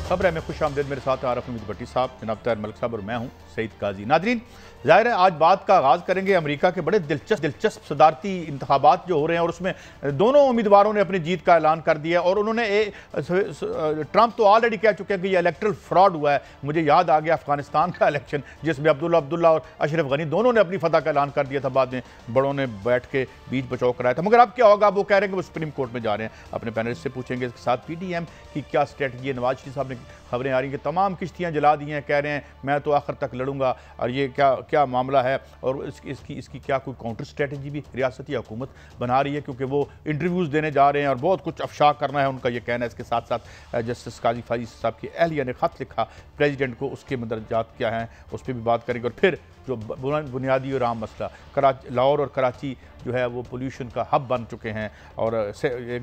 खबर है मैं खुश आमदेद। मेरे साथ आरफ उम्मीद भट्टी साहब, जनाब ताहिर मलिक साहब और मैं हूं सईद काजी। नादरीन, जाहिर है आज बात का आगाज़ करेंगे अमेरिका के बड़े दिलचस्प सदारती इंतखाबात जो हो रहे हैं और उसमें दोनों उम्मीदवारों ने अपनी जीत का ऐलान कर दिया और उन्होंने ट्रंप तो ऑलरेडी कह चुके हैं कि ये इलेक्ट्रल फ्रॉड हुआ है। मुझे याद आ गया अफगानिस्तान का इलेक्शन जिसमें अब्दुल्ला और अशरफ गनी दोनों ने अपनी फतह का ऐलान कर दिया था, बाद में बड़ों ने बैठ के बीच बचाव कराया था। मगर अब क्या होगा, वो कह रहे हैं कि वो सुप्रीम कोर्ट में जा रहे हैं। अपने पैनलिस्ट से पूछेंगे। इसके साथ PDM की क्या स्ट्रेटजी है। नवाज शरीफ साहब ने खबरें आ रही हैं कि तमाम किश्तियां जला दी हैं, कह रहे हैं मैं तो आखिर तक लड़ूंगा, और ये क्या मामला है और इसकी क्या कोई काउंटर स्ट्रेटजी भी रियासती हुकूमत बना रही है, क्योंकि वो इंटरव्यूज़ देने जा रहे हैं और बहुत कुछ अफशा करना है उनका, ये कहना है। इसके साथ साथ जस्टिस काजी फाइज साहब की अहलिया ने ख़त लिखा प्रेसिडेंट को, उसके मदरजात क्या हैं उस पर भी बात करेंगे। और फिर जो बुनियादी और आम मसला, लाहौर और कराची जो है वो पोल्यूशन का हब बन चुके हैं और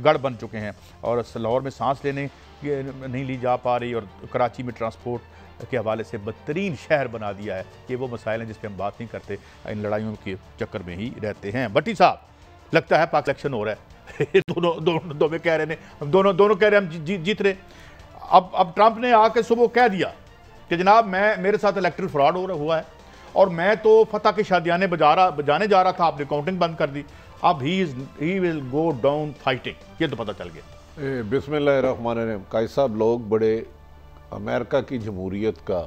गढ़ बन चुके हैं, और लाहौर में सांस लेने नहीं ली जा पा रही और कराची में ट्रांसपोर्ट के हवाले से बदतरीन शहर बना दिया है। ये वो मसाइल हैं जिस पर हम बात नहीं करते, इन लड़ाइयों के चक्कर में ही रहते हैं। भट्टी साहब, लगता है पाक इलेक्शन हो रहा है। दोनों में कह रहे हैं, दोनों कह रहे हैं हम जीत रहे। अब ट्रंप ने आके सुबह कह दिया कि जनाब मेरे साथ इलेक्ट्रल फ्रॉड हुआ है और मैं तो फतह के शादियाने बजाने जा रहा था, आपने काउंटिंग बंद कर दी। अब he will go down fighting, ये तो पता चल गया। बिस्मिल्लाहिर्रहमानिर्रहीम। काजी साहब लोग बड़े अमेरिका की जमहूरियत का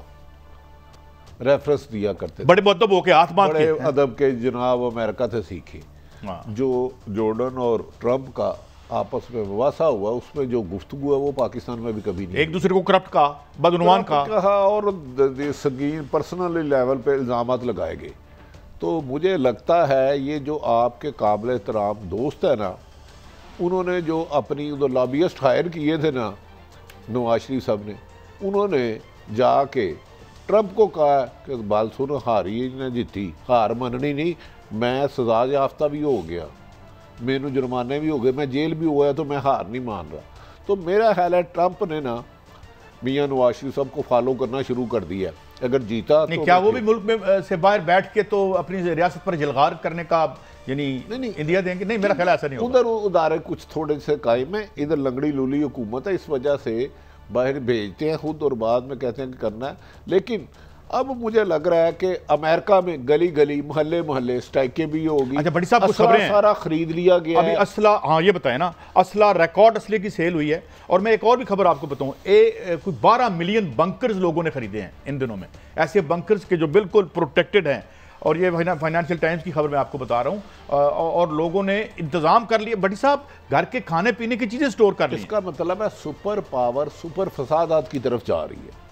रेफरेंस दिया करते थे, बड़े मुअद्दब होके हाथ बांध के, बड़े अदब के जनाब अमेरिका से सीखे। जो जॉर्डन और ट्रंप का आपस में मुवासा हुआ, उसमें जो गुफ्तगू है वो पाकिस्तान में भी कभी नहीं, एक दूसरे को करप्ट का, बदनुमान का कहा और संगीन पर्सनल लेवल पे इल्ज़ामात लगाए गए। तो मुझे लगता है ये जो आपके काबिल एहतराम दोस्त है ना, उन्होंने जो अपनी जो लॉबियस्ट हायर किए थे ना नवाज शरीफ साहब ने, उन्होंने जाके ट्रंप को कहा कि बाल सुन, हारी ने जीती, हार मननी नहीं, मैं सजा याफ्ता भी हो गया, मैनू जुर्माने भी हो गए, मैं जेल भी हुआ, तो मैं हार नहीं मान रहा। तो मेरा ख्याल है ट्रंप ने ना मियाँ नवाज शरीफ साहब को फॉलो करना शुरू कर दिया। अगर जीता नहीं, तो क्या वो भी मुल्क में से बाहर बैठ के तो अपनी रियासत पर जलगार करने का यानी नहीं इंडिया देंगे? नहीं, मेरा ख्याल ऐसा नहीं होगा। उधर उदारे कुछ थोड़े से कायम है, इधर लंगड़ी लूली हुकूमत है, इस वजह से बाहर भेजते हैं खुद और बाद में कहते हैं कि करना है। लेकिन अब मुझे लग रहा है कि अमेरिका में गली गली मोहल्ले स्ट्राइकें भी होगी। अच्छा बड़ी साहब, कुछ खबरें सारा खरीद लिया गया अभी असला, हाँ ये बताएं ना, असला रिकॉर्ड असले की सेल हुई है। और मैं एक और भी खबर आपको बताऊं, कोई 12 मिलियन बंकर्स लोगों ने खरीदे हैं इन दिनों में, ऐसे बंकर्स के जो बिल्कुल प्रोटेक्टेड हैं। और ये फाइनेंशियल टाइम्स की खबर मैं आपको बता रहा हूँ। और लोगों ने इंतजाम कर लिए बड़ी साहब, घर के खाने पीने की चीजें स्टोर कर ली। इसका मतलब है सुपर पावर सुपर फसादात की तरफ जा रही है।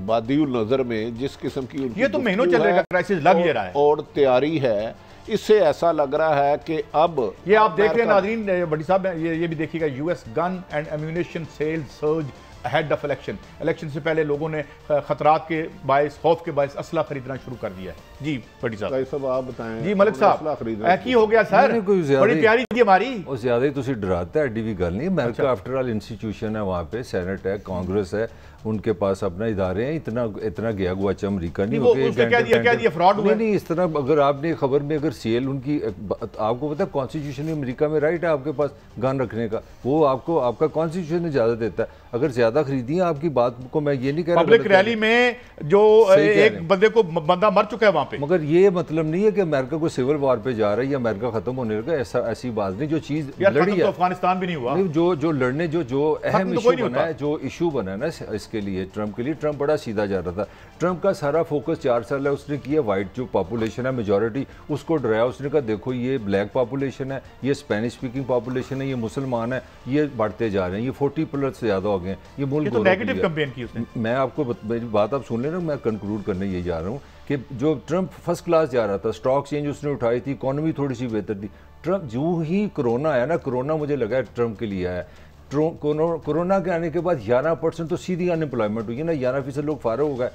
बादियुल नजर में जिस किस्म की ये तो महीनों चल रहा है, क्राइसिस लग ये रहा है और तैयारी है, इससे ऐसा लग रहा है कि अब ये आप देख रहे हैं नाज़रीन, बड़ी साहब ये भी देखिएगा, US gun and ammunition sale surge ahead of election से पहले लोगों ने खतरात के बायस, खौफ के बायस असला खरीदना शुरू कर दिया है। जी बड़ी साहब आप बताएं। जी मलिक साहब, की हो गया सर, बड़ी प्यारी थी हमारी, और ज्यादा ही तुसी डराता है, एडी भी गल नहीं। अमेरिका आफ्टर ऑल इंस्टीट्यूशन है, वहाँ पे सेनेट है, कांग्रेस है, उनके पास अपना इदारे हैं। इतना गया गुआचा अमरीका नहीं हो गया फ्रॉड हुआ नहीं। इस तरह अगर आपने खबर में अगर सेल उनकी, आपको पता है कॉन्स्टिट्यूशन में अमेरिका में राइट है आपके पास गन रखने का, वो आपका कॉन्स्टिट्यूशन इजाजत देता है। अगर ज्यादा खरीदी है, आपकी बात को मैं ये नहीं कह रहा, पब्लिक रैली में जो एक बंदा मर चुका है वहां पे, मगर ये मतलब नहीं है कि अमेरिका को सिविल वॉर पे जा रहा है या अमेरिका खत्म होने लगा, ऐसी बात नहीं। जो चीज लड़ी है, अफगानिस्तान भी नहीं हुआ, जो लड़ने जो अहम इशू बना है, जो इशू बना है ना इसके लिए, ट्रंप के लिए, ट्रंप बड़ा सीधा जा रहा था। ट्रंप का सारा फोकस 4 साल है उसने किया वाइट जो पॉपुलेशन है मेजॉरिटी, उसको डराया। उसने कहा देखो ये ब्लैक पॉपुलेशन है, ये स्पेनिश स्पीकिंग पॉपुलेशन है, ये मुसलमान है, ये बढ़ते जा रहे हैं, ये 40+ से ज्यादा हो गए हैं, ये मुल्क तो नेगेटिव कैंपेन की उसने। मैं आपको मेरी बात आप सुन लेना, मैं कंक्लूड करने ये जा रहा हूँ कि जो ट्रंप फर्स्ट क्लास जा रहा था, स्टॉक चेंज उसने उठाई थी, इकोनॉमी थोड़ी सी बेहतर थी। ट्रंप जो ही कोरोना आया ना, कोरोना मुझे लगा ट्रंप के लिए आया। कोरोना के आने के बाद 11% तो सीधी अनएम्प्लॉयमेंट हुई है ना, 11% लोग फारग हो गए।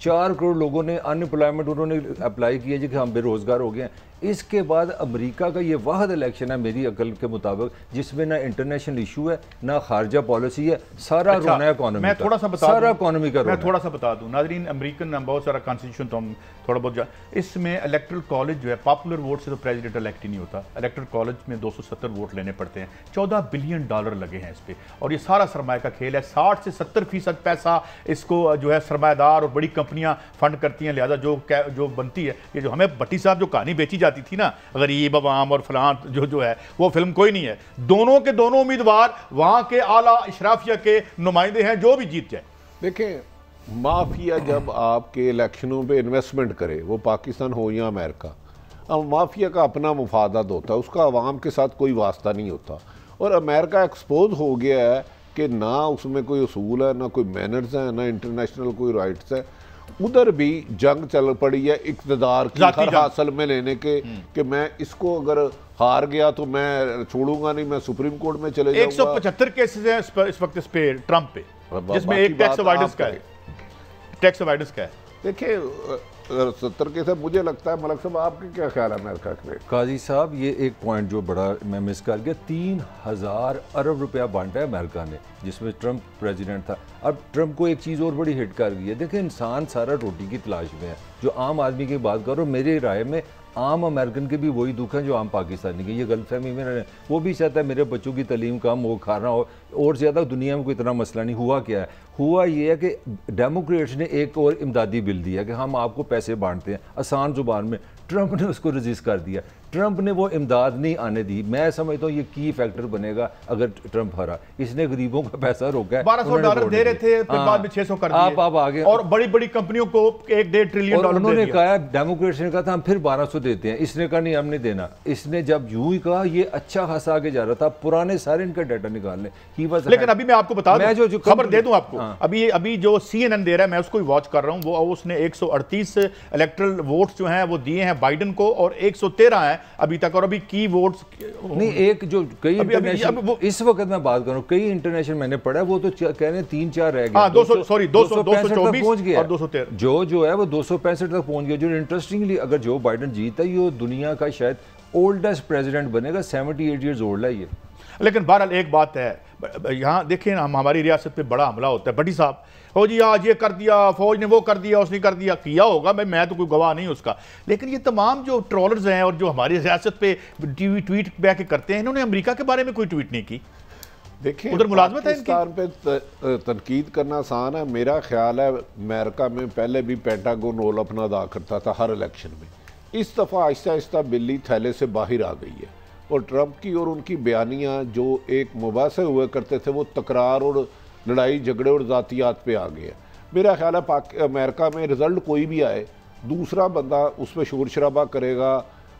4 करोड़ लोगों ने अनएम्प्लॉयमेंट उन्होंने अप्लाई किया जी कि हम बेरोजगार हो गए हैं। इसके बाद अमेरिका का ये वाहद इलेक्शन है मेरी अकल के मुताबिक जिसमें ना इंटरनेशनल इशू है ना खारजा पॉलिसी है, सारा रोना है इकोनॉमी मैं थोड़ा सा बता सारा इकोनॉमी का मैं थोड़ा सा बता दूं नाज़रीन, अमेरिकन बहुत सारा कॉन्स्टिट्यूशन तो हम थोड़ा बहुत इसमें इलेक्टोरल कॉलेज जो है पॉपुलर वोट से तो प्रेसिडेंट इलेक्ट ही नहीं होता। इलेक्टोरल कॉलेज में 270 वोट लेने पड़ते हैं, $14 बिलियन लगे हैं इस पे, और ये सारा सरमाए का खेल है। 60 से 70% पैसा इसको जो है सरमाएदार और बड़ी कंपनियां फंड करती हैं, लिहाजा जो बनती है ये जो हमें भट्टी साहब जो कहानी बेची जाती थी ना गरीब अवाम और फलां जो है वो फिल्म कोई नहीं है। दोनों के दोनों उम्मीदवार वहां के आला इशराफिया के नुमाइंदे हैं जो भी जीत जाए। देखें, माफिया जब आपके इलेक्शनों पे इन्वेस्टमेंट करे, वो पाकिस्तान हो या अमेरिका, अब माफिया का अपना मुफादत होता है, उसका अवाम के साथ कोई वास्ता नहीं होता। और अमेरिका एक्सपोज हो गया है कि ना उसमें कोई असूल है, ना कोई मैनर्स है, ना इंटरनेशनल कोई राइट्स है। उधर भी जंग चल पड़ी है इक़्तिदार की हर हासिल में लेने के कि मैं इसको अगर हार गया तो मैं छोड़ूंगा नहीं, मैं सुप्रीम कोर्ट में चले जाऊंगा। 175 केसेस हैं इस वक्त इस पे ट्रंप पे, जिसमें एक टैक्स अवॉइडेंस का है। टैक्स अवॉइडेंस का है। देखिए 70 केस है। मुझे लगता है मलक साहब आपके क्या ख्याल है अमेरिका के? काजी साहब ये एक पॉइंट जो बड़ा मैं मिस कर गया, 3000 अरब रुपया बांटा है अमेरिका ने जिसमें ट्रंप प्रेसिडेंट था। अब ट्रंप को एक चीज़ और बड़ी हिट कर गई है। देखिए इंसान सारा रोटी की तलाश में है। जो आम आदमी की बात करो, मेरी राय में आम अमेरिकन के भी वही दुख है जो आम पाकिस्तानी के। ये गलतफहमी में रहे, वो भी चाहता है मेरे बच्चों की तालीम कम हो, खाना हो, और ज़्यादा दुनिया में कोई इतना मसला नहीं। हुआ क्या है? हुआ ये है कि डेमोक्रेट्स ने एक और इमदादी बिल दिया कि हम आपको पैसे बांटते हैं आसान ज़ुबान में। ट्रंप ने उसको रजिस्ट कर दिया। ट्रंप ने वो इमदाद नहीं आने दी। मैं समझता हूँ ये की फैक्टर बनेगा अगर ट्रंप हारा। इसने गरीबों का पैसा रोका है। $1200 दे रहे थे, फिर बाद में 600 कर दिए। आप आगे और बड़ी बड़ी कंपनियों को $1.5 ट्रिलियन उन्होंने कहा, डेमोक्रेट्स ने कहा था हम फिर 1200 देते हैं। इसने कहा नहीं हम नहीं देना। इसने जब यूं ही कहा, ये अच्छा खासा आगे जा रहा था। पुराने सारे इनका डाटा निकालने ही बस। लेकिन अभी मैं आपको बता दूं, जो खबर दे दूं आपको, अभी जो CNN दे रहा है, मैं उसको वॉच कर रहा हूं, वो उसने 138 इलेक्टोरल वोट्स जो हैं वो दिए हैं बाइडेन को, और 113 है अभी तक। और अभी की वोट्स नहीं, एक जो कई इंटरनेशनल इस वक्त मैं बात करूं, कई इंटरनेशनल मैंने पढ़ा वो तो कह रहे हैं 3-4 रह गए। 224 पहुंच गया और 213 जो है वो 265 तक पहुंच गया। जो इंटरेस्टिंगली अगर जो बाइडेन जीता है, ये दुनिया का शायद ओल्डेस्ट प्रेसिडेंट बनेगा। 78 ईयर्स ओल्ड है ये। लेकिन बहरहाल एक बात है, यहाँ देखिए हम हमारी रियासत पे बड़ा हमला होता है। भट्टी साहब हो जी आज ये कर दिया, फौज ने वो कर दिया, उसने कर दिया, किया होगा, मैं तो कोई गवाह नहीं उसका। लेकिन ये तमाम जो ट्रोलर्स हैं और जो हमारी रियासत पे टीवी ट्वीट बैक करते हैं, इन्होंने अमेरिका के बारे में कोई ट्वीट नहीं की। देखिए उधर मुलाजमत है पाकिस्तान पे तनकीद करना आसान है। मेरा ख्याल है अमेरिका में पहले भी पेंटागन रोल अपना अदा करता था हर इलेक्शन में। इस दफ़ा आहिस्ता आहिस्ता बिल्ली थैले से बाहर आ गई है, और ट्रंप की और उनकी बयानियाँ जो एक मुबासे हुए करते थे वो तकरार और लड़ाई झगड़े और ज़ातियात पे आ गए। मेरा ख्याल है अमेरिका में रिज़ल्ट कोई भी आए, दूसरा बंदा उस पर शोर शराबा करेगा,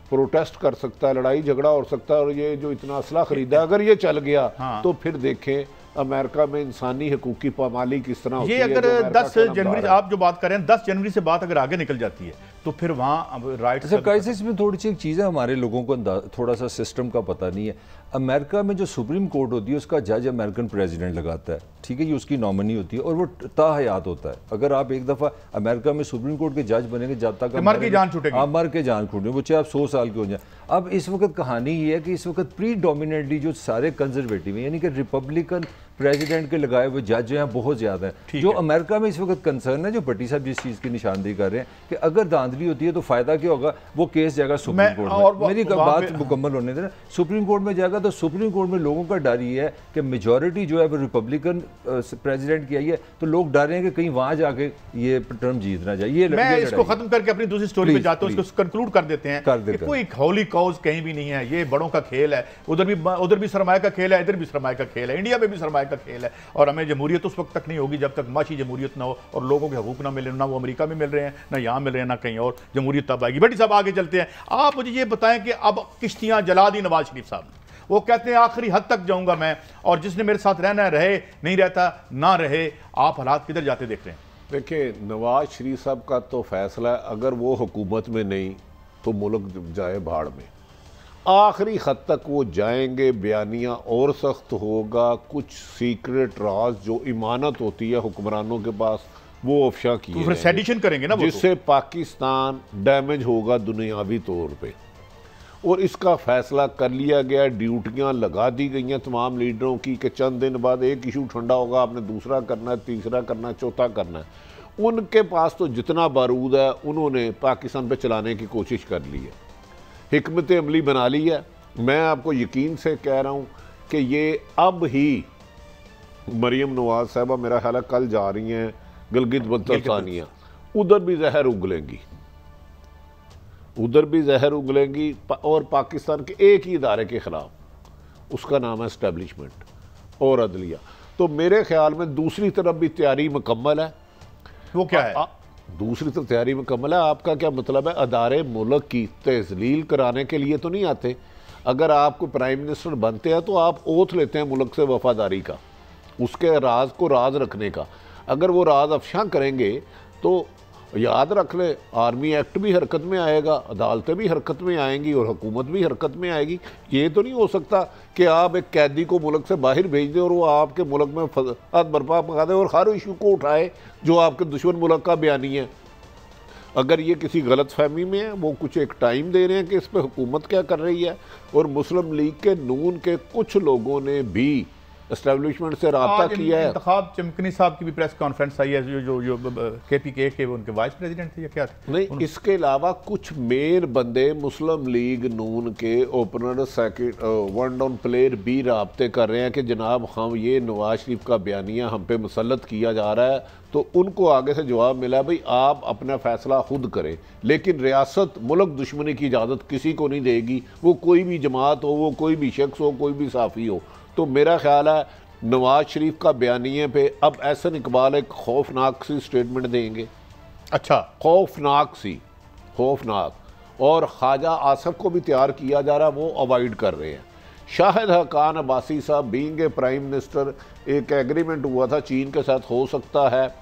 प्रोटेस्ट कर सकता है, लड़ाई झगड़ा हो सकता है। और ये जो इतना असला खरीदा, अगर ये चल गया तो फिर देखें अमेरिका में इंसानी हकूक की पामाली किस तरह होती है। ये अगर 10 जनवरी आप जो बात कर रहे हैं, 10 जनवरी से बात अगर आगे निकल जाती है तो फिर वहाँ राइट क्राइसिस में थोड़ी सी एक चीज़ है, हमारे लोगों को थोड़ा सा सिस्टम का पता नहीं है। अमेरिका में जो सुप्रीम कोर्ट होती है उसका जज अमेरिकन प्रेसिडेंट लगाता है, ठीक है, ये उसकी नॉमिनी होती है और वो ताहयात होता है। अगर आप एक दफ़ा अमेरिका में सुप्रीम कोर्ट के जज बनेंगे, जब तक मर के जान छूटेगी, आप मर के जान छूटेंगे, वो चाहे आप 100 साल के हो जाए। अब इस वक्त कहानी ये है कि इस वक्त प्रीडोमिनेटली जो सारे कंजर्वेटिव हैं, यानी कि रिपब्लिकन प्रेसिडेंट के लगाए हुए जज जो हैं बहुत ज़्यादा है। जो अमेरिका में इस वक्त कंसर्न है, जो भट्टी साहब जिस चीज़ की निशानदेही कर रहे हैं कि अगर धांधली होती है तो फ़ायदा क्या होगा, वो केस जाएगा सुप्रीम कोर्ट में। मेरी बात मुकम्मल होने देना, सुप्रीम कोर्ट में जाएगा तो सुप्रीम कोर्ट में लोगों का डर ये है कि मेजॉरिटी जो है वो रिपब्लिकन प्रेसिडेंट की आई है, तो लोग डर रहे हैं कि कहीं वहाँ जाके ये टर्म जीत ना जाए। ये मैं इसको खत्म करके अपनी दूसरी स्टोरी पे जाता हूँ, इसको कंक्लूड कर देते हैं। कोई होली कॉज कहीं भी नहीं है, ये बड़ों का खेल है। उधर भी सरमाए का खेल है, इधर भी सरमाए का खेल है, इंडिया में भी सरमाए का खेल है। और हमें जमहूरियत उस वक्त तक नहीं होगी जब तक माशी जमहूरियत ना हो और लोगों के हकूक ना मिले, ना वो अमेरिका में मिल रहे हैं, ना यहाँ मिल रहे हैं, ना कहीं और। जमहूरियत तब आएगी। भट्टी साहब आगे चलते हैं। आप मुझे ये बताएं कि अब किश्तियां जला दी नवाज शरीफ साहब ने, वो कहते हैं आखिरी हद तक जाऊंगा मैं, और जिसने मेरे साथ रहना रहे, नहीं रहता ना रहे। आप हालात किधर जाते देख रहे हैं? देखिए नवाज शरीफ साहब का तो फैसला है, अगर वो हुकूमत में नहीं तो मुल्क जाए भाड़ में। आखिरी हद तक वो जाएंगे, बयानियाँ और सख्त होगा। कुछ सीक्रेट राज जो इमानत होती है हुक्मरानों के पास वो अफशा किए तो सेडिशन करेंगे ना, जिससे पाकिस्तान डैमेज होगा दुनियावी तौर पे। और इसका फैसला कर लिया गया, ड्यूटियां लगा दी गई हैं तमाम लीडरों की कि चंद दिन बाद एक इशू ठंडा होगा, आपने दूसरा करना है, तीसरा करना है, चौथा करना है। उनके पास तो जितना बारूद है उन्होंने पाकिस्तान पे चलाने की कोशिश कर ली है, हिकमत अमली बना ली है। मैं आपको यकीन से कह रहा हूँ कि ये अब ही मरियम नवाज साहबा मेरा ख्याल है कल जा रही हैं गिलगित बल्तिस्तानिया, उधर भी जहर उगलेंगी, उधर भी जहर उगलेंगी और पाकिस्तान के एक ही इदारे के खिलाफ, उसका नाम है एस्टेब्लिशमेंट और अदलिया। तो मेरे ख्याल में दूसरी तरफ भी तैयारी मुकम्मल है। वो क्या है? दूसरी तरफ तैयारी मुकम्मल है। आपका क्या मतलब है? अदारे मुल्क की तजलील कराने के लिए तो नहीं आते। अगर आप कोई प्राइम मिनिस्टर बनते हैं तो आप ओथ लेते हैं मुल्क से वफादारी का, उसके राज को राज रखने का। अगर वो राज अफशा करेंगे तो याद रख ले, आर्मी एक्ट भी हरकत में आएगा, अदालतें भी हरकत में आएंगी और हुकूमत भी हरकत में आएगी। ये तो नहीं हो सकता कि आप एक कैदी को मुल्क से बाहर भेज दें और वो आपके मुल्क में फसाद बर्पा पका दे और हर इशू को उठाए जो आपके दुश्मन मुल्क का बयानी है। अगर ये किसी गलत फहमी में है, वो कुछ एक टाइम दे रहे हैं कि इस पर हुकूमत क्या कर रही है। और मुस्लिम लीग के नून के कुछ लोगों ने भी एस्टेब्लिशमेंट से रब्ता किया है। इंतखाब चमकनी साहब की भी प्रेस कॉन्फ्रेंस आई है, जो KPK के उनके वाइस प्रेसिडेंट थे या क्या थे? नहीं, इसके अलावा कुछ मेन बंदे मुस्लिम लीग नून के ओपनर वन डाउन प्लेयर भी रब्ते कर रहे हैं कि जनाब हम ये नवाज शरीफ का बयानिया हम पे मुसल्लत किया जा रहा है। तो उनको आगे से जवाब मिला, भाई आप अपना फैसला खुद करें, लेकिन रियासत मुल्क दुश्मनी की इजाज़त किसी को नहीं देगी, वो कोई भी जमात हो, वो कोई भी शख्स हो, कोई भी साफ़ी हो। तो मेरा ख्याल है नवाज शरीफ का बयानिए पे अब एहसन इकबाल एक खौफनाक सी स्टेटमेंट देंगे। अच्छा, खौफनाक सी, खौफनाक। और ख्वाजा आसफ को भी तैयार किया जा रहा है, वो अवॉइड कर रहे हैं। शाहिद हकान अब्बासी साहब बीइंग ए प्राइम मिनिस्टर, एक एग्रीमेंट हुआ था चीन के साथ, हो सकता है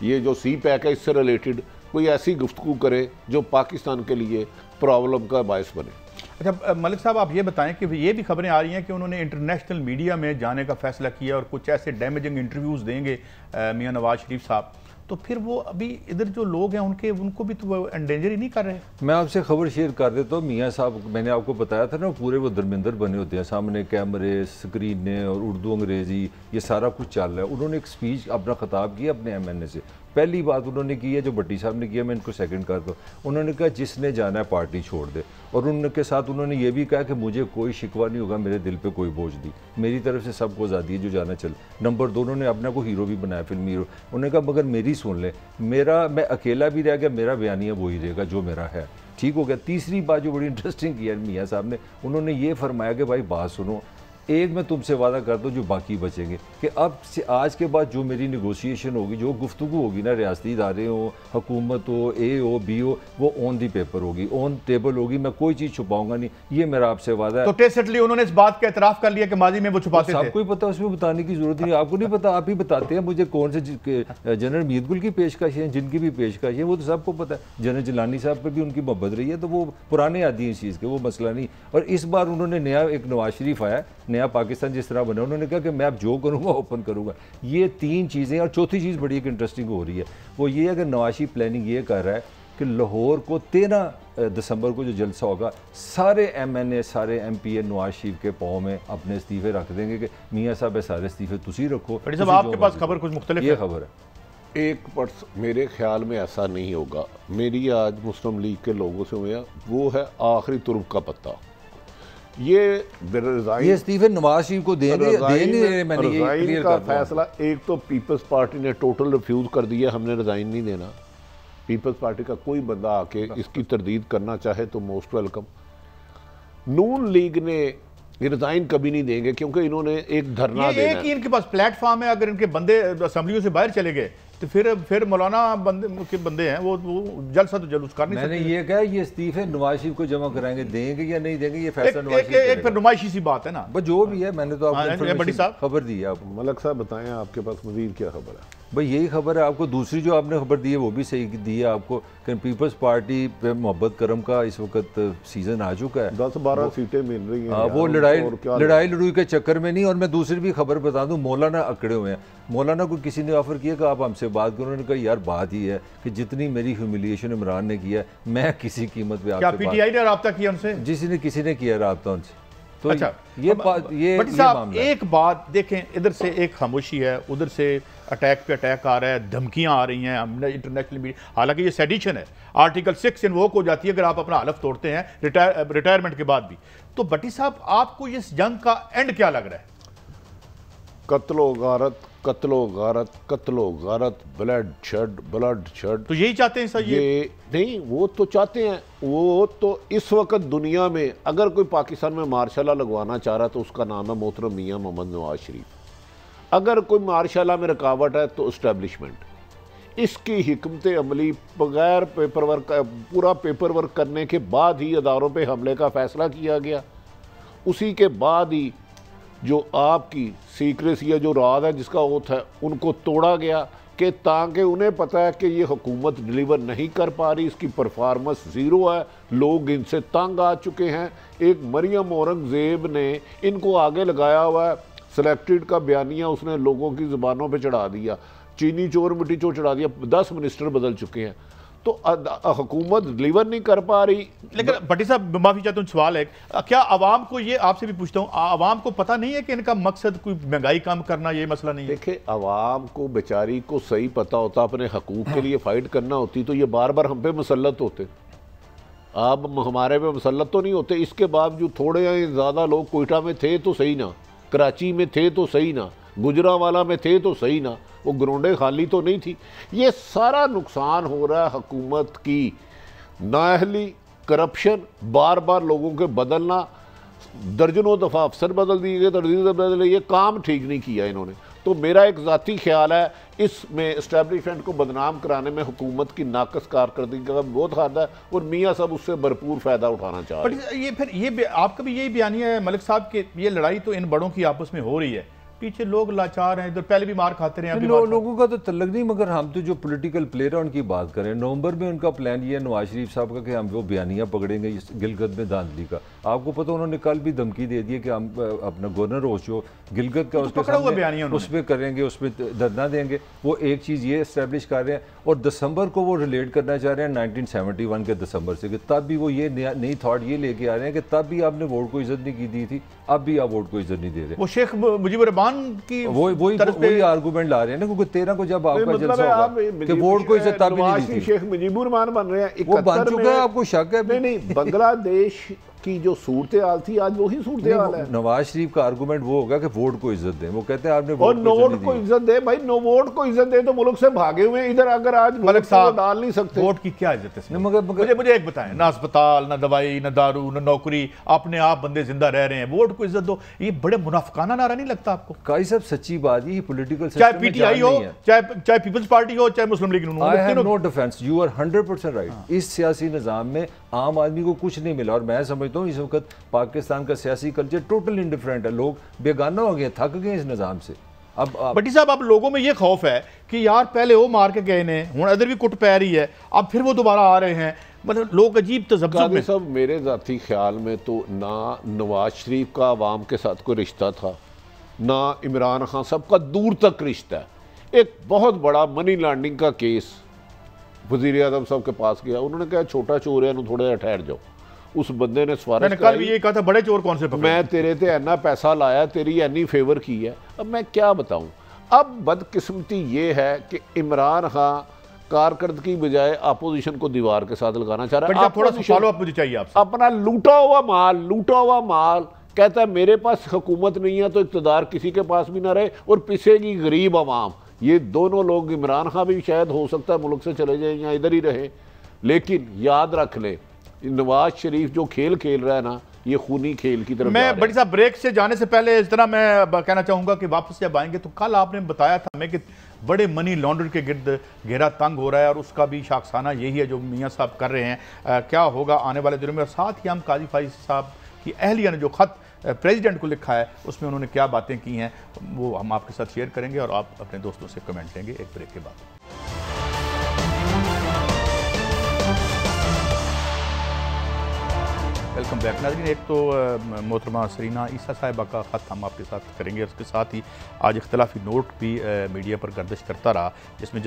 ये जो सी पैक है इससे रिलेटेड कोई ऐसी गुफ्तगू करे जो पाकिस्तान के लिए प्रॉब्लम का बायस बने। अच्छा मलिक साहब, आप ये बताएं कि ये भी खबरें आ रही हैं कि उन्होंने इंटरनेशनल मीडिया में जाने का फैसला किया और कुछ ऐसे डैमेजिंग इंटरव्यूज़ देंगे मियां नवाज शरीफ साहब, तो फिर वो अभी इधर जो लोग हैं उनको भी तो वो एंडेंजर ही नहीं कर रहे। मैं आपसे खबर शेयर कर देता हूँ। मियाँ साहब, मैंने आपको बताया था ना, पूरे वो धर्मेंद्र बने होते हैं, सामने कैमरे, स्क्रीनें और उर्दू अंग्रेज़ी ये सारा कुछ चल रहा है। उन्होंने एक स्पीच अपना ख़ताब किया अपने MNA से। पहली बात उन्होंने की है जो भट्टी साहब ने किया, मैं इनको सेकंड कर दूँ। उन्होंने कहा जिसने जाना है पार्टी छोड़ दे, और उनके साथ उन्होंने ये भी कहा कि मुझे कोई शिकवा नहीं होगा, मेरे दिल पे कोई बोझ नहीं, मेरी तरफ से सबको आज़ादी है जो जाना चल। नंबर 2, उन्होंने अपना को हीरो भी बनाया, फिल्मी हीरो। उन्होंने कहा मगर मेरी सुन ले, मैं अकेला भी रह गया, मेरा बयानिया वही रहेगा जो मेरा है, ठीक हो गया। तीसरी बात जो बड़ी इंटरेस्टिंग की है मियाँ साहब ने, उन्होंने ये फरमाया कि भाई बात सुनो, एक मैं तुमसे वादा करता हूँ जो बाकी बचेंगे कि अब से आज के बाद जो मेरी नेगोशिएशन होगी, जो गुफ्तगू होगी ना, रियासती इदारे हो, हुकूमत हो, A हो B हो, वो ऑन दी पेपर होगी, ऑन टेबल होगी, मैं कोई चीज़ छुपाऊंगा नहीं, ये मेरा आपसे वादा है। तो टेसिटली उन्होंने इस बात का एतराफ़ कर लिया कि माजी में वो छुपाते थे। सबको ही पता, उसमें बताने की जरूरत नहीं, आपको नहीं पता, आप ही बताते हैं मुझे कौन से जनरल मीरगुल की पेशकश है, जिनकी भी पेशकश है वो तो सबको पता है। जनरल जिलानी साहब पर भी उनकी मोहब्बत रही है, तो वो पुराने आदि हैं इस चीज़ के, वो मसला नहीं। और इस बार उन्होंने नया एक नवाज शरीफ आया, नया पाकिस्तान जिस तरह बना, उन्होंने कहा कि मैं अब जो करूँगा ओपन करूँगा। ये 3 चीज़ें। और चौथी चीज़ बड़ी एक इंटरेस्टिंग हो रही है, वो ये है कि नवाज शरीफ प्लानिंग ये कर रहा है कि लाहौर को 13 दिसंबर को जो जलसा होगा, सारे MNA, सारे MPA नवाज शरीफ के पाँव में अपने इस्तीफे रख देंगे कि मियाँ साहब सारे इस्तीफे तुसी रखो। आपके पास खबर कुछ मुख्तलिफ ये खबर है। 1% मेरे ख्याल में ऐसा नहीं होगा। मेरी आज मुस्लिम लीग के लोगों से हुआ, वो है आखिरी तुर्क का पत्ता। ये इस्तीफे नवाज शरीफ को देंगे, मैंने ये क्लियर का फैसला, एक तो पीपल्स पार्टी ने टोटल रिफ्यूज कर दिया, हमने रिजाइन नहीं देना। पीपल्स पार्टी का कोई बंदा आके इसकी तरदीद करना चाहे तो मोस्ट वेलकम। नून लीग ने रिजाइन कभी नहीं देंगे क्योंकि इन्होंने एक धरना देना है। एक ही इनके पास प्लेटफॉर्म है, अगर इनके बंदे असेंबलियों से बाहर चले गए तो फिर मौलाना बंदे हैं वो जलसा तो जलूस कर नहीं सकते। मैंने ये कहा ये इस्तीफे नवाज शरीफ को जमा कराएंगे, देंगे या नहीं देंगे ये फैसला नवाज शरीफ एक फिर नुमाइशी सी बात है ना, जो भी है। मैंने तो आपको बड़ी साहब खबर दी है। आप मलक साहब बताएं, आपके पास मजीद क्या खबर है? भाई यही खबर है आपको। दूसरी जो आपने खबर दी है वो भी सही दी है आपको कि पीपल्स पार्टी पे मोहब्बत करम का इस वक्त सीजन आ चुका है, 10-12 सीटें मिल रही हैं। वो लड़ाई के चक्कर में नहीं। और मैं दूसरी भी खबर बता दूं, मौलाना अकड़े हुए हैं। मौलाना को किसी ने ऑफर किया कि आप हमसे बात करो, उन्होंने कहा यार बात ही है कि जितनी मेरी ह्यूमिलिएशन इमरान ने किया मैं किसी कीमत पे आपसे पीटीआई ने रब्ता किया उनसे, किसी ने किया रब्ता उनसे। तो अच्छा, ये साहब एक बात देखें, इधर से एक खामोशी है, उधर से अटैक पे अटैक आ रहा है, धमकियां आ रही हैं हमने इंटरनेशनल मीडिया। हालांकि ये सेडिशन है, आर्टिकल 6 इन्वोक हो जाती है अगर आप अपना हलफ तोड़ते हैं रिटायरमेंट के बाद भी। तो भट्टी साहब आपको इस जंग का एंड क्या लग रहा है? कत्लो गारत, कत्लो गारत, कत्लो गारत, ब्लड शड। तो यही चाहते हैं सर? ये नहीं, वो तो चाहते हैं। वो तो इस वक्त दुनिया में अगर कोई पाकिस्तान में मार्शाला लगवाना चाह रहा है तो उसका नाम है मोहतरम मियां मोहम्मद नवाज शरीफ। अगर कोई मार्शाला में रुकावट है तो इस्टेब्लिशमेंट। इसकी हिकमत अमली बगैर पूरा पेपर वर्क करने के बाद ही अदारों पे हमले का फैसला किया गया। उसी के बाद ही जो आपकी सीक्रेसी है, जो राज है, जिसका ओथ है, उनको तोड़ा गया कि ताकि उन्हें पता है कि ये हुकूमत डिलीवर नहीं कर पा रही, इसकी परफॉर्मेंस ज़ीरो है, लोग इनसे तंग आ चुके हैं। एक मरियम औरंगज़ेब ने इनको आगे लगाया हुआ है, सिलेक्टेड का बयानिया उसने लोगों की ज़ुबानों पे चढ़ा दिया, चीनी चोर मिट्टी चोर चढ़ा दिया, 10 मिनिस्टर बदल चुके हैं। तो हुकूमत डिलीवर नहीं कर पा रही। लेकिन भट्टी साहब माफी चाहता हूँ, सवाल है, क्या आवाम को, ये आपसे भी पूछता हूँ, आवाम को पता नहीं है कि इनका मकसद कोई महंगाई कम करना, ये मसला नहीं है? देखिए, आवाम को बेचारी को सही पता होता, अपने हकूक के लिए फाइट करना होती तो ये बार बार हम पे मुसल्लत होते। अब हमारे पे मुसल्लत तो नहीं होते, इसके बावजूद थोड़े ज़्यादा लोग कोयटा में थे तो सही ना, कराची में थे तो सही ना, गुजरांवाला में थे तो सही ना, वो ग्राउंडें खाली तो नहीं थी। ये सारा नुकसान हो रहा है हुकूमत की नाअहली, करप्शन, बार बार लोगों के बदलना, दर्जनों दफ़ा अफसर बदल दिए गए, दर्जनों बदल, ये काम ठीक नहीं किया इन्होंने। तो मेरा एक ज़ाती ख्याल है इसमें इस्टेब्लिशमेंट को बदनाम कराने में हुकूमत की नाकस कारकर्दगी का बहुत खाता है और मियाँ साहब उससे भरपूर फ़ायदा उठाना चाह रहे हैं। ये फिर ये आपका भी यही बयानिया है मलिक साहब कि ये लड़ाई तो इन बड़ों की आपस में हो रही है, पीछे लोग लाचार हैं, इधर पहले भी मार खाते रहे हैं। लोगों का तो तल्लक नहीं, मगर हम तो जो पॉलिटिकल प्लेयर हैं उनकी बात करें। नवंबर में उनका प्लान ये है नवाज शरीफ साहब का कि हम वो बयानिया पकड़ेंगे गिलगित में धांधली का। आपको पता उन्होंने कल भी धमकी दे दी है कि हम अपना गवर्नर हो जो गिलगित का उसके सामने उस पर करेंगे, उस पर धरना देंगे। वो एक चीज़ ये इस्टेब्लिश कर रहे हैं और दिसंबर को वो रिलेट करना चाह रहे हैं 1971 के दिसंबर से, कि तब भी वो ये नई थॉट ये लेके आ रहे हैं कि तब भी आपने वोट को इज्जत नहीं की दी थी, अब भी आप वोट को इज्जत नहीं दे रहे। वो शेख मुजीबुर रहमान की वही आर्गूमेंट ला रहे हैं ना, क्योंकि 13 को जब आपका जलसा होगा कि वोट को इज्जत तब भी नहीं दी थी। शेख मुजीबुर रहमान बन रहे हैं, वो बन चुका है, आपको शक है? नहीं, बांग्लादेश की जो सूरत हाल थी आज वही सूरत हाल है। नवाज शरीफ का आर्गूमेंट वो होगा कि वोट को इज्जत दें। वो कहते हैं आपने और नोट को इज्जत दे। भाई नो वोट को इज्जत दे तो मुल्क से भागे हुए इधर, अगर आज मलिक साहब डाल नहीं सकते। वोट की क्या इज्जत है? मुझे एक बताएं, ना अस्पताल, ना दवाई, ना दारू, ना नौकरी, अपने आप बंदे जिंदा रह रहे हैं, वोट को इज्जत दो, ये बड़े मुनाफिकाना नारा नहीं लगता आपको? काई साहब सच्ची बात है, पॉलिटिकल चाहे पीटीआई हो, चाहे पीपल्स पार्टी हो, चाहे Muslim League Noon. I have no defence, you are 100% right. इस सियासी निजाम में आम आदमी को कुछ नहीं मिला और मैं समझता हूँ इस वक्त पाकिस्तान का सियासी कल्चर टोटल इंडिफरेंट है। लोग बेगाना हो गए, थक गए इस निजाम से। अब भट्टी साहब, अब लोगों में ये खौफ है कि यार पहले वो मार के गए ने, हुण इधर भी कुट पै रही है, अब फिर वो दोबारा आ रहे हैं, मतलब लोग अजीब तज़ब्ज़ुब में। सब मेरे ज़ाती ख्याल में तो ना नवाज शरीफ का आवाम के साथ कोई रिश्ता था, ना इमरान खान साहब का दूर तक रिश्ता है। एक बहुत बड़ा मनी लॉन्ड्रिंग का केस वज़ीर आज़म साहब के पास गया, उन्होंने कहा छोटा चोर है, थोड़ा ठहर जाओ। उस बंदे ने सिफारिश कल भी ये कहा था, बड़े चोर कौन से पकड़े? मैं तेरे ते इतना पैसा लाया, तेरी इतनी फेवर की है। अब मैं क्या बताऊं। अब बदकिस्मती ये है कि इमरान खान कारकर्दगी बजाय अपोजिशन को दीवार के साथ लगाना चाह रहा है। थोड़ा सा फॉलो अप मुझे चाहिए आपसे। अपना लूटा हुआ माल कहता है मेरे पास हुकूमत नहीं है तो इक़्तिदार किसी के पास भी ना रहे, और पिसेगी गरीब आवाम। ये दोनों लोग, इमरान खान भी शायद हो सकता है मुल्क से चले जाए या इधर ही रहे, लेकिन याद रख ले नवाज शरीफ जो खेल खेल रहा है ना, ये खूनी खेल की तरफ। मैं बड़ी साहब ब्रेक से जाने से पहले इस तरह मैं कहना चाहूंगा कि वापस जब आएंगे तो कल आपने बताया था हमें कि बड़े मनी लॉन्ड्री के गिर्द घेरा तंग हो रहा है और उसका भी शाखसाना यही है जो मियाँ साहब कर रहे हैं। क्या होगा आने वाले दिनों में? और साथ ही हम काजी फाइज साहब की अहलिया ने जो खत प्रेसिडेंट को लिखा है, उसमें उन्होंने क्या बातें की हैं वो हम आपके साथ शेयर करेंगे और आप अपने दोस्तों से कमेंट लेंगे एक ब्रेक के बाद। वेलकम बैक नाज़रीन। एक तो मोहतरमा सरीना ईसा साहिबा का ख़त हम आपके साथ करेंगे, उसके साथ ही आज इख्तलाफी नोट भी मीडिया पर गर्दिश करता रहा, जिसमें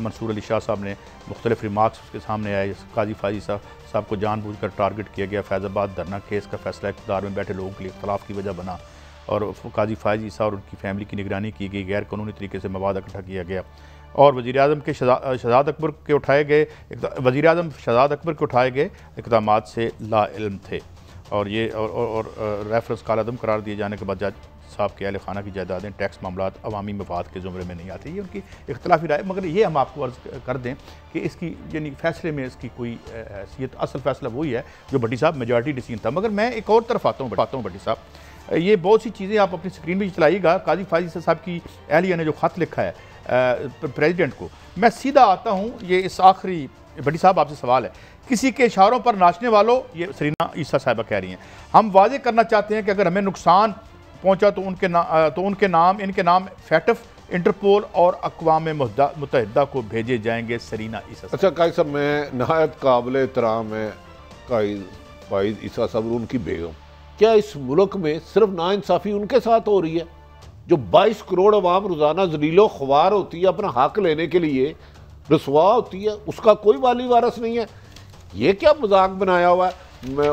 मंसूर अली शाह साहब ने मुख्तलिफ रिमार्क्स उसके सामने आए। काजी फाजी साहब को जानबूझकर टारगेट किया गया। फैज़ाबाद धरना केस का फैसला इक़्तिदार में बैठे लोगों के लिए इख्तलाफ की वजह बना और काजी फाजी साहब और उनकी फैमिली की निगरानी की गई। गैर कानूनी तरीके से मवाद इकट्ठा किया गया और वज़ीर-ए-आज़म के शहजाद अकबर के उठाए गए इक़दामात से लाइल्म थे और ये और रेफरेंस कालादम करार दिए जाने के बाद जज साहब के अहल खाना की जायदादें टैक्स मामलात अवामी मफाद के ज़ुमरे में नहीं आती। ये उनकी इख्तलाफी राय, मगर ये हम आपको अर्ज़ कर दें कि इसकी यानी फ़ैसले में इसकी कोई हैसियत, असल फ़ैसला वही है जो भट्टी साहब मेजॉरिटी डिसीजन था। मगर मैं एक और तरफ आता हूँ भट्टी साहब, ये बहुत सी चीज़ें आप अपनी स्क्रीन पर चलाइएगा। काजी फाजी साहब की एहलिया ने जो ख़त लिखा है प्रेसिडेंट को, मैं सीधा आता हूँ ये इस आखिरी। भट्टी साहब आपसे सवाल है, किसी के इशारों पर नाचने वालों, ये सरीना ईसा साहिबा कह रही हैं, हम वाजे करना चाहते हैं कि अगर हमें नुकसान पहुंचा तो इनके नाम फैटफ, इंटरपोल और अक़वाम मुत्तहिदा को भेजे जाएंगे। सरीना ईसा। अच्छा कायद साहब, मैं नहायत काबिल एहतराम है कायद ईसा साहब उनकी बेगम, क्या इस मुल्क में सिर्फ नाइंसाफ़ी उनके साथ हो रही है? जो 22 करोड़ अवाम रोज़ाना जलीलो ख्वार होती है, अपना हक लेने के लिए रसवा होती है, उसका कोई वाली वारस नहीं है। ये क्या मजाक बनाया हुआ है?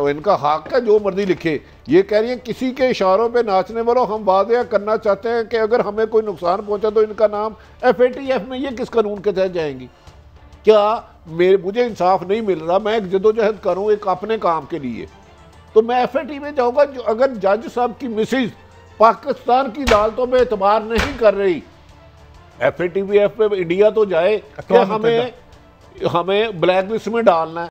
इनका हक है जो मर्जी लिखे। ये कह रही है किसी के इशारों पे नाचने वालों, हम वादे करना चाहते हैं कि अगर हमें कोई नुकसान पहुंचा तो इनका नाम FATF में, ये किस कानून के तहत जाएंगी? क्या मुझे इंसाफ नहीं मिल रहा, मैं एक जदोजहद करूँ एक अपने काम के लिए, तो मैं FATF में जाऊँगा? जो अगर जज साहब की मिसिज पाकिस्तान की अदालतों में एतबार नहीं कर रही, FATF पे इंडिया तो जाए कि हमें ब्लैक लिस्ट में डालना है।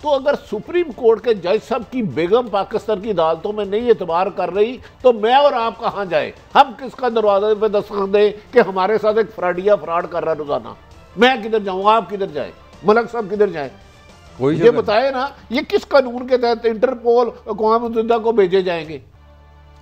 तो अगर सुप्रीम कोर्ट के जज साहब की बेगम पाकिस्तान की अदालतों में नहीं एतबार कर रही तो मैं और आप कहाँ जाए? हम किसका दरवाजे पे दस्तखत दें कि हमारे साथ एक फ्रॉड कर रहा है रोजाना? मैं किधर जाऊँ, आप किधर जाए, मलक साहब किधर जाए? ये बताए ना, ये किस कानून के तहत इंटरपोल अक़वाम मुत्तहिदा को भेजे जाएंगे?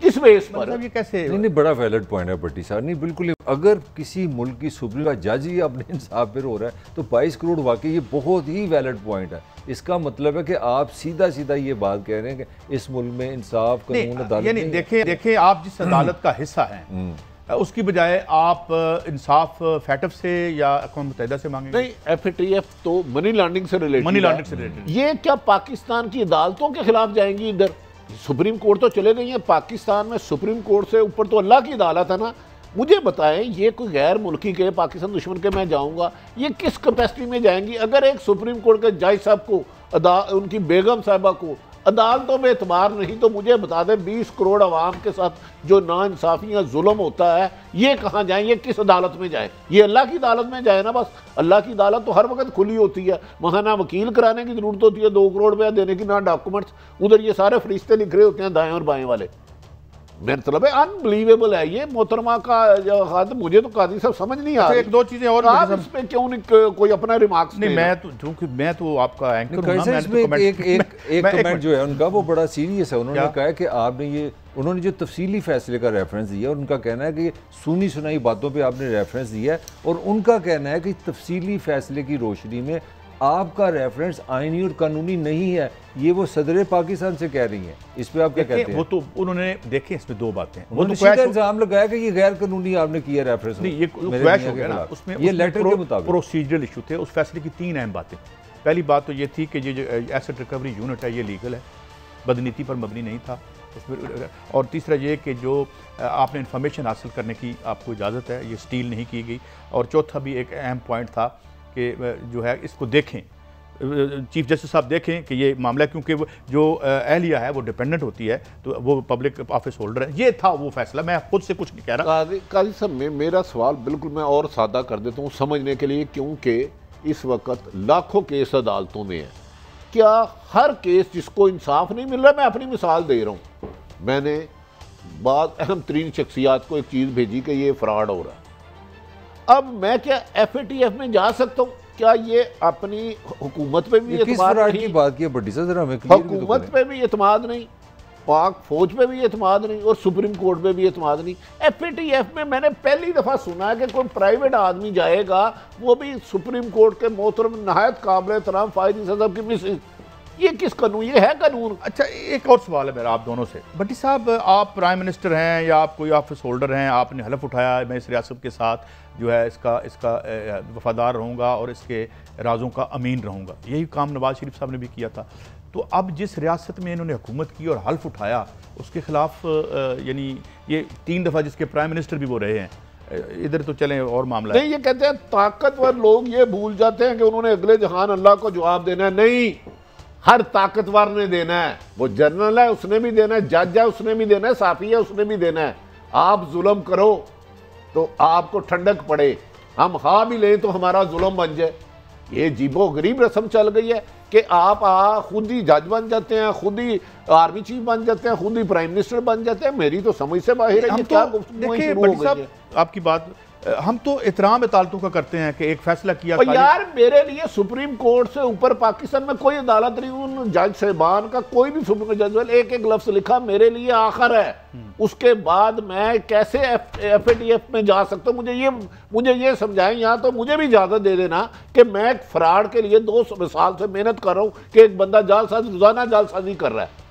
किस बेस पर? ये कैसे? नहीं, बड़ा वैलिड पॉइंट है भट्टी साहब। नहीं, बिल्कुल, अगर किसी मुल्क की सुप्रीम का जज ही अपने इंसाफ पर हो रहा है तो 22 करोड़ वाकई ये बहुत ही वैलिड पॉइंट है। इसका मतलब है कि आप सीधा सीधा ये बात कह रहे हैं कि इस मुल्क में इंसाफ कानून अदालत नहीं। देखें आप जिस अदालत का हिस्सा हैं उसकी बजाय आप इंसाफ फैटफ से या अक़वाम मुत्तहिदा से मांगेंगे? नहीं, FATF तो मनी लॉन्ड्रिंग से रिलेटेड। ये क्या पाकिस्तान की अदालतों के खिलाफ जाएंगी? इधर सुप्रीम कोर्ट तो चले गई है, पाकिस्तान में सुप्रीम कोर्ट से ऊपर तो अल्लाह की अदालत है ना। मुझे बताएं, ये कोई गैर मुल्की के पाकिस्तान दुश्मन के मैं जाऊंगा, ये किस कैपेसिटी में जाएंगी? अगर एक सुप्रीम कोर्ट के जज साहब को उनकी बेगम साहिबा को अदालतों में एतबार नहीं, तो मुझे बता दें 20 करोड़ अवाम के साथ जो नाइंसाफ़ियाँ जुल्म होता है, ये कहाँ जाए? ये किस अदालत में जाए? ये अल्लाह की अदालत में जाए ना। बस अल्लाह की अदालत तो हर वक्त खुली होती है, वहाँ ना वकील कराने की ज़रूरत होती है 2 करोड़ रुपया देने की, ना डॉक्यूमेंट्स। उधर ये सारे फरिश्ते लिख रहे होते हैं दाएँ और बाएँ वाले। मतलब है अनबिलीवेबल है ये मोहतरमा का हाथ। मुझे तो कादी साहब समझ नहीं आ रही। एक दो चीजें और आप इस पे क्यों नहीं कोई अपना रिमार्क्स? नहीं, मैं तो आपका एंकर हूं ना। एक कमेंट जो है उनका वो बड़ा सीरियस है। उन्होंने कहा कि आपने उन्होंने जो तफसीली फैसले का रेफरेंस दिया, उनका कहना है कि सुनी सुनाई बातों पे आपने रेफरेंस दिया है, और उनका कहना है कि तफसीली फैसले की रोशनी में आपका रेफरेंस आईनी और कानूनी नहीं है। ये वो सदर पाकिस्तान से कह रही हैं। इस पे आप क्या कहते हैं? वो तो उन्होंने देखे इसमें 2 बातें, वो तो सीधा इल्जाम लगाया कि ये गैर कानूनी आपने किया रेफरेंस। नहीं, ये क्रैश हो गया ना। उसमें ये लेटर के मुताबिक प्रोसीजरल इशू थे। उस फैसले की 3 अहम बातें। पहली बात तो ये थी कि ये जो एसेट रिकवरी यूनिट है ये लीगल है, बदनीति पर मबनी नहीं था उसमें। और तीसरा ये कि जो आपने इन्फॉर्मेशन हासिल करने की आपको इजाज़त है, ये स्टील नहीं की गई। और चौथा भी एक अहम पॉइंट था कि जो है इसको देखें, चीफ जस्टिस साहब देखें कि ये मामला, क्योंकि जो एहलिया है वो डिपेंडेंट होती है, तो वो पब्लिक ऑफिस होल्डर है। ये था वो फैसला, मैं खुद से कुछ नहीं कह रहा। काजी साहब, मेरा सवाल बिल्कुल मैं और सादा कर देता हूँ समझने के लिए, क्योंकि इस वक्त लाखों केस अदालतों में है। क्या हर केस जिसको इंसाफ नहीं मिल रहा? मैं अपनी मिसाल दे रहा हूँ। मैंने बाद अहम तरीन शख्सियात को एक चीज़ भेजी कि ये फ्रॉड हो रहा है। अब मैं क्या FATF में जा सकता हूँ? क्या ये अपनी हुकूमत पे भी एतमाद नहीं? की बात की बड़ी सर, हमें हुकूमत पे भी एतमाद नहीं, पाक फौज पे भी एतमाद नहीं और सुप्रीम कोर्ट पे भी एतमाद नहीं। FATF में मैंने पहली दफ़ा सुना है कि कोई प्राइवेट आदमी जाएगा, वो भी सुप्रीम कोर्ट के मोहतरम नहायत काबिल एहतराम फायद साहब की मिसेज। ये किस कानून, ये है कानून? अच्छा, एक और सवाल है मेरा आप दोनों से। भट्टी साहब, आप प्राइम मिनिस्टर हैं या आप कोई ऑफिस होल्डर हैं, आपने हलफ उठाया मैं इस रियासत के साथ जो है इसका वफादार रहूँगा और इसके राजों का अमीन रहूँगा। यही काम नवाज शरीफ साहब ने भी किया था। तो अब जिस रियासत में इन्होंने हुकूमत की और हल्फ उठाया, उसके खिलाफ यानी ये 3 दफ़ा जिसके प्राइम मिनिस्टर भी वो रहे हैं, इधर तो चलें और मामला नहीं, ये कहते हैं ताकतवर लोग ये भूल जाते हैं कि उन्होंने अगले जहान अल्लाह को जवाब देना है। नहीं, हर ताकतवर ने देना है। वो जनरल है उसने भी देना है, जज है उसने भी देना है, साफी है उसने भी देना है। आप जुल्म करो तो आपको ठंडक पड़े, हम खा भी लें तो हमारा जुल्म बन जाए। ये जीबो गरीब रस्म चल गई है कि आप खुद ही जज बन जाते हैं, खुद ही आर्मी चीफ बन जाते हैं, खुद ही प्राइम मिनिस्टर बन जाते हैं। मेरी तो समझ से बाहर है। क्या देखिए भट्टी साहब, आपकी बात हम तो एहतराम अदालतों का करते हैं कि एक फैसला किया। यार मेरे लिए सुप्रीम कोर्ट से ऊपर पाकिस्तान में कोई अदालत नहीं। उन जज साहबान का कोई भी सुप्रीम जज एक एक लफ्ज लिखा मेरे लिए आखिर है। उसके बाद मैं कैसे FATF में जा सकता हूँ? मुझे ये समझाएं, यहाँ तो मुझे भी इजाजत दे देना कि मैं फ्रॉड के लिए 2 साल से मेहनत कर रहा हूँ कि एक बंदा जालसाजी, रोजाना जालसाजी कर रहा है।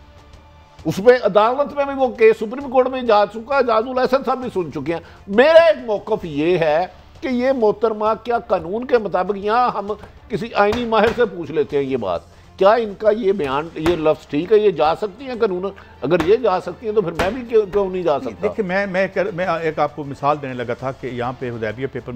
उसमें अदालत में भी वो केस सुप्रीम कोर्ट में जा चुका, जाजुल हसन साहब भी सुन चुके हैं। मेरा एक मौकफ ये है कि ये मोहतरमा क्या कानून के मुताबिक, यहाँ हम किसी आईनी माहिर से पूछ लेते हैं ये बात, क्या इनका ये बयान, ये लफ्ज़ ठीक है, ये जा सकती हैं कानून? अगर ये जा सकती हैं तो फिर मैं भी क्यों नहीं जा सकता? देखिए, मैं एक आपको मिसाल देने लगा था कि यहाँ पे हुदैबिया पेपर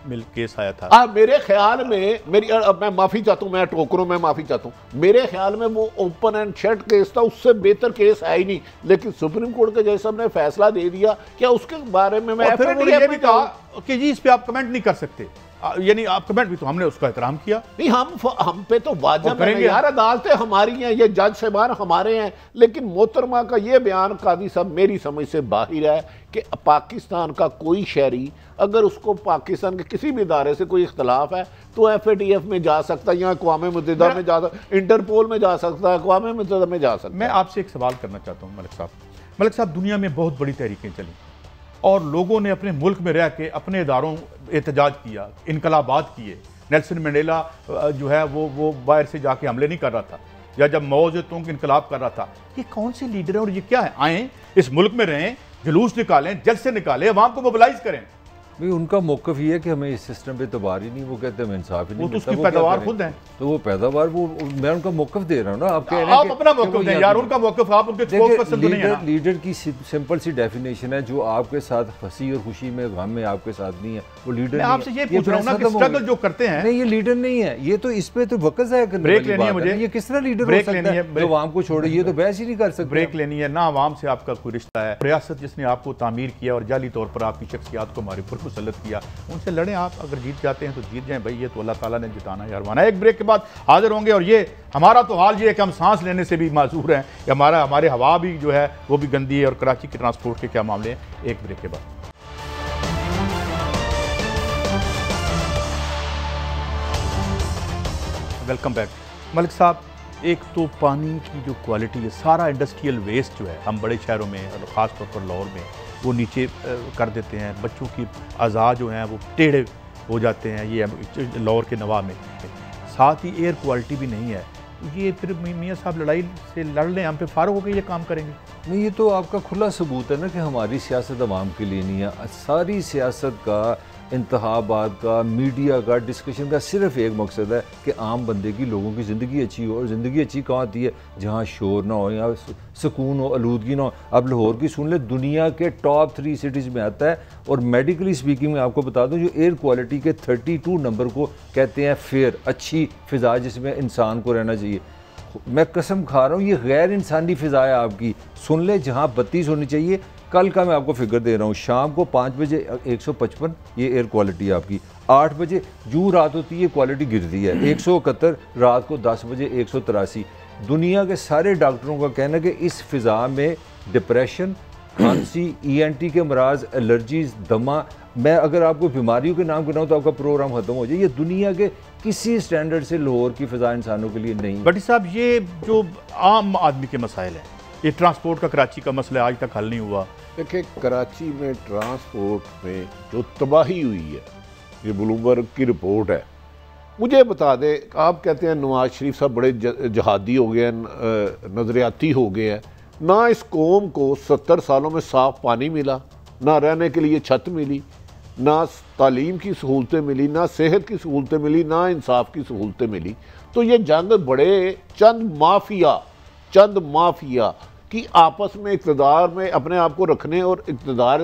मिल केस आया था। मेरे ख्याल में मैं माफ़ी चाहता हूँ, मैं टोकरों में माफ़ी चाहता हूँ। मेरे ख्याल में वो ओपन एंड शट केस था, उससे बेहतर केस है ही नहीं। लेकिन सुप्रीम कोर्ट के जज साहब ने फैसला दे दिया, क्या उसके बारे में मैं ये भी कहा कि जी इस पर आप कमेंट नहीं कर सकते, यानी आप कमेंट भी, तो हमने उसका एहतराम किया। नहीं, हम पे तो वाजिब है यार, अदालतें हमारी हैं, ये जज साहबान हमारे हैं। लेकिन मोहतरमा का ये बयान कादी साहब मेरी समझ से बाहर है कि पाकिस्तान का कोई शहरी अगर उसको पाकिस्तान के किसी भी इदारे से कोई इख्तलाफ है तो FATF में जा सकता है, या अक़वाम मुत्तहिदा में जा सकता, इंटरपोल में जा सकता है, अक़वाम मुत्तहिदा में जा सकता है। मैं आपसे एक सवाल करना चाहता हूँ मलिक साहब, दुनिया में बहुत बड़ी तहरीकें चली और लोगों ने अपने मुल्क में रह के अपने इदारों एहतजाज किया, इनकलाबात किए। नेल्सन मंडेला जो है वो बाहर से जाके हमले नहीं कर रहा था, या जब मौ ज़ेतुंग इनकलाब कर रहा था। ये कौन से लीडर हैं और ये क्या है? आएँ, इस मुल्क में रहें, जुलूस निकालें, जल्द से निकालें, अवाम को मोबिलाइज करें। भाई उनका मौक़िफ़ ये है कि हमें इस सिस्टम पे एतबार ही नहीं। वो कहते हैं इंसाफ ही नहीं, वो तो उसकी पैदावार खुद है। तो वो पैदावार, वो मैं उनका मौक़िफ़ दे रहा हूँ ना। आप कह रहे हैं आप अपना मौक़िफ़ दें यार, उनका मौक़िफ़ आप उनके स्पोक्सपर्सन तो नहीं है ना। लीडर की सिंपल सी डेफिनेशन है, जो आपके साथ हंसी और खुशी में, गम में आपके साथ नहीं है, वो लीडर। मैं आपसे ये पूछ रहा हूं ना कि स्ट्रगल जो करते हैं, नहीं, ये लीडर नहीं है। ये तो इस पे तो वक्त ज़ाया करने ब्रेक लेनी है मुझे। ये किस तरह लीडर हो सकता है जो आवाम को छोड़े? ये तो बहस ही नहीं कर सकते। ब्रेक लेनी है ना, आवाम से आपका कोई रिश्ता है। रियासत जिसने आपको तामीर किया और जाली तौर पर आपकी शख्सियात को हमारे ऊपर मुसल्लत किया, उनसे लड़ें। आप अगर जीत जाते हैं तो जीत जाएं भाई, ये तो अल्लाह ताला ने जिताना है यार। एक ब्रेक के बाद हाजिर होंगे। और ये हमारा तो हाल ये है कि हम सांस लेने से भी माजूर हैं, हमारे हवा भी जो है वो भी गंदी है, और कराची के ट्रांसपोर्ट के क्या मामले हैं, एक ब्रेक के बाद। Welcome back. मलिक साहब, एक तो पानी की जो क्वालिटी है, सारा इंडस्ट्रियल वेस्ट जो है हम बड़े शहरों में और ख़ास तौर पर लाहौर में वो नीचे कर देते हैं। बच्चों की अज़ा जो हैं वो टेढ़े हो जाते हैं, ये लाहौर के नवा में। साथ ही एयर क्वालिटी भी नहीं है। ये फिर मियाँ साहब लड़ाई से लड़ लें, हम पे फारूक होकर ये काम करेंगे? नहीं, ये तो आपका खुला सबूत है ना कि हमारी सियासत अवाम के लिए नहीं है। सारी सियासत का, इंतखाबात का, मीडिया का, डिस्कशन का सिर्फ एक मकसद है कि आम बंदे की, लोगों की ज़िंदगी अच्छी हो। और ज़िंदगी अच्छी कहाँ आती है? जहाँ शोर ना हो, यहाँ सुकून हो, आलूदगी ना हो। अब लाहौर की सुन ले, दुनिया के टॉप 3 सिटीज़ में आता है। और मेडिकली स्पीकिंग में आपको बता दूँ, जो एयर क्वालिटी के 32 नंबर को कहते हैं फेयर, अच्छी फ़िज़ा जिसमें इंसान को रहना चाहिए। मैं कसम खा रहा हूँ, ये गैर इंसानी फ़िज़ा है आपकी। सुन ले, जहाँ 32 होनी चाहिए, कल का मैं आपको फिगर दे रहा हूँ, शाम को 5 बजे 155 ये एयर क्वालिटी है आपकी। 8 बजे जूँ रात होती है क्वालिटी गिरती है, 171। रात को 10 बजे 183। दुनिया के सारे डॉक्टरों का कहना है कि इस फ़िज़ा में डिप्रेशन, खांसी, ENT के मराज, एलर्जीज़, दमा, मैं अगर आपको बीमारियों के नाम गिनाऊँ तो आपका प्रोग्राम ख़त्म हो जाए। ये दुनिया के किसी स्टैंडर्ड से लाहौर की फ़िज़ा इंसानों के लिए नहीं। भट्टी साहब, ये जो आम आदमी के मसाइल हैं, ये ट्रांसपोर्ट का कराची का मसला आज तक हल नहीं हुआ। देखिए, कराची में ट्रांसपोर्ट में जो तबाही हुई है, ये ब्लूमबर्ग की रिपोर्ट है। मुझे बता दे, आप कहते हैं नवाज शरीफ साहब बड़े जहादी हो गए हैं, नजरियाती हो गए हैं। ना इस कौम को 70 सालों में साफ पानी मिला, ना रहने के लिए छत मिली, ना तालीम की सहूलतें मिली, ना सेहत की सहूलतें मिली, ना इंसाफ की सहूलतें मिली। तो ये जंग बड़े चंद माफिया की आपस में इक़्तिदार में अपने आप को रखने और इक़्तिदार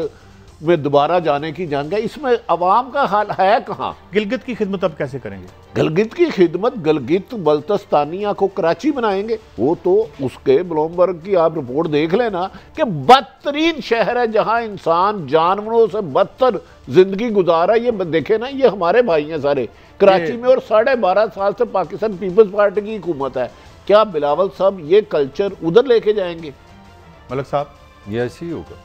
में दोबारा जाने की जंग है। इसमें अवाम का हाल है कहाँ? गिलगित की खिदमत अब कैसे करेंगे? गिलगित की खिदमत, गिलगित बल्तिस्तानिया को कराची बनाएंगे? वो तो उसके ब्लूमबर्ग की आप रिपोर्ट देख लेना कि बदतरीन शहर है जहां इंसान जानवरों से बदतर जिंदगी गुजारा। ये देखे ना, ये हमारे भाई हैं सारे कराची में, और 12.5 साल से पाकिस्तान पीपल्स पार्टी की हुकूमत है। क्या बिलावल साहब ये कल्चर उधर लेके जाएंगे? मलिक साहब, ये ऐसे ही होगा।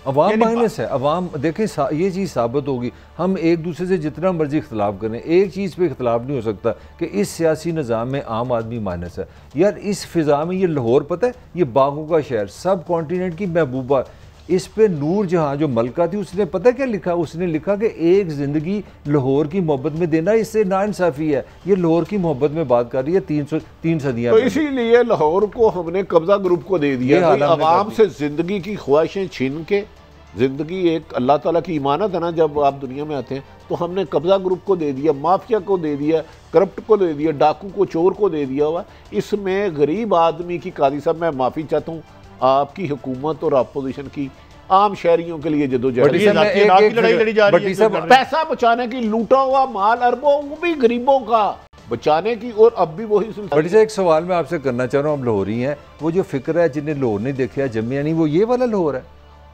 अवाम माइनस है। अवाम देखें, ये चीज़ साबित होगी। हम एक दूसरे से जितना मर्जी इख्तलाफ करें, एक चीज़ पे इख्तलाफ नहीं हो सकता कि इस सियासी निज़ाम में आम आदमी माइनस है। यार इस फिज़ा में ये लाहौर, पता है, ये बागों का शहर, सब कॉन्टीनेंट की महबूबा, इस पे नूर जहाँ जो मलका थी, उसने पता क्या लिखा? उसने लिखा कि एक ज़िंदगी लाहौर की मोहब्बत में देना, इससे नाइंसाफ़ी है। ये लाहौर की मोहब्बत में बात कर रही है 3 सदियाँ। तो इसीलिए लाहौर को हमने कब्जा ग्रुप को दे दिया। आवाम से ज़िंदगी की ख्वाहिशें छीन के, ज़िंदगी एक अल्लाह ताला की इमानत है ना, जब आप दुनिया में आते हैं, तो हमने कब्जा ग्रुप को दे दिया, माफिया को दे दिया, करप्ट को दे दिया, डाकू को, चोर को दे दिया हुआ। इसमें गरीब आदमी की, कादी साहब मैं माफ़ी चाहता हूँ आपकी हुकूमत और अपोजिशन की, आम शहरियों के लिए जदोजहद लड़ाई लड़ी जा रही है। पैसा बचाने की, लूटा हुआ माल अरबों, वो भी गरीबों का बचाने की, और अब भी वही। बड़ी से एक सवाल मैं आपसे करना चाह रहा हूँ, हम लाहौरी हैं, वो जो फिक्र है जिन्हें लाहौर नहीं देखा, जम्मिया नहीं, वो ये वाला लाहौर है?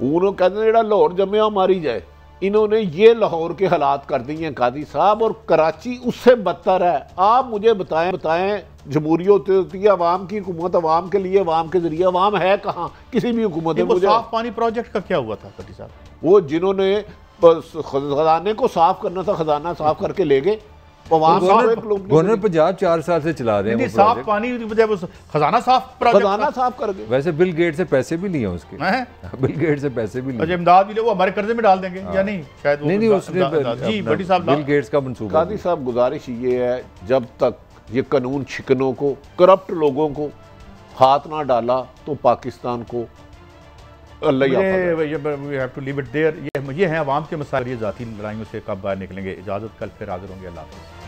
उन्होंने कहते हैं लाहौर जम्मिया मारी जाए। इन्होंने ये लाहौर के हालात कर दिए हैं कादी साहब, और कराची उससे बदतर है। आप मुझे बताएं जमहूरियत होती है, अवाम की हुकूमत, अवाम के लिए, अवाम के जरिए, अवाम है कहाँ किसी भी हुकूमत में? मुझे साफ पानी प्रोजेक्ट का क्या हुआ था कादी साहब? वो जिन्होंने खजाने को साफ करना था, खजाना साफ करके ले गए। गवर्नर पंजाब 4 साल से चला रहे हैं साफ पानी, खजाना साफ कर गए। वैसे बिल गेट से पैसे भी लिए उसके, बिल गेट से पैसे भी लिए, इमदाद भी ले, वो हमारे कर्जे में डाल देंगे या नहीं? शायद नहीं, उसने जी बड़ी साहब बिल गेट्स का मंसूबा। कादी साहब, गुजारिश ये है, जब तक ये कानून शिकनों को, करप्ट लोगों को हाथ ना डाला तो पाकिस्तान को ये हैं अवाम के मसाइल, ये ज़ाती लड़ाइयों से कब बाहर निकलेंगे। इजाज़त, कल फिर हाजिर होंगे। अल्लाह हाफ़िज़।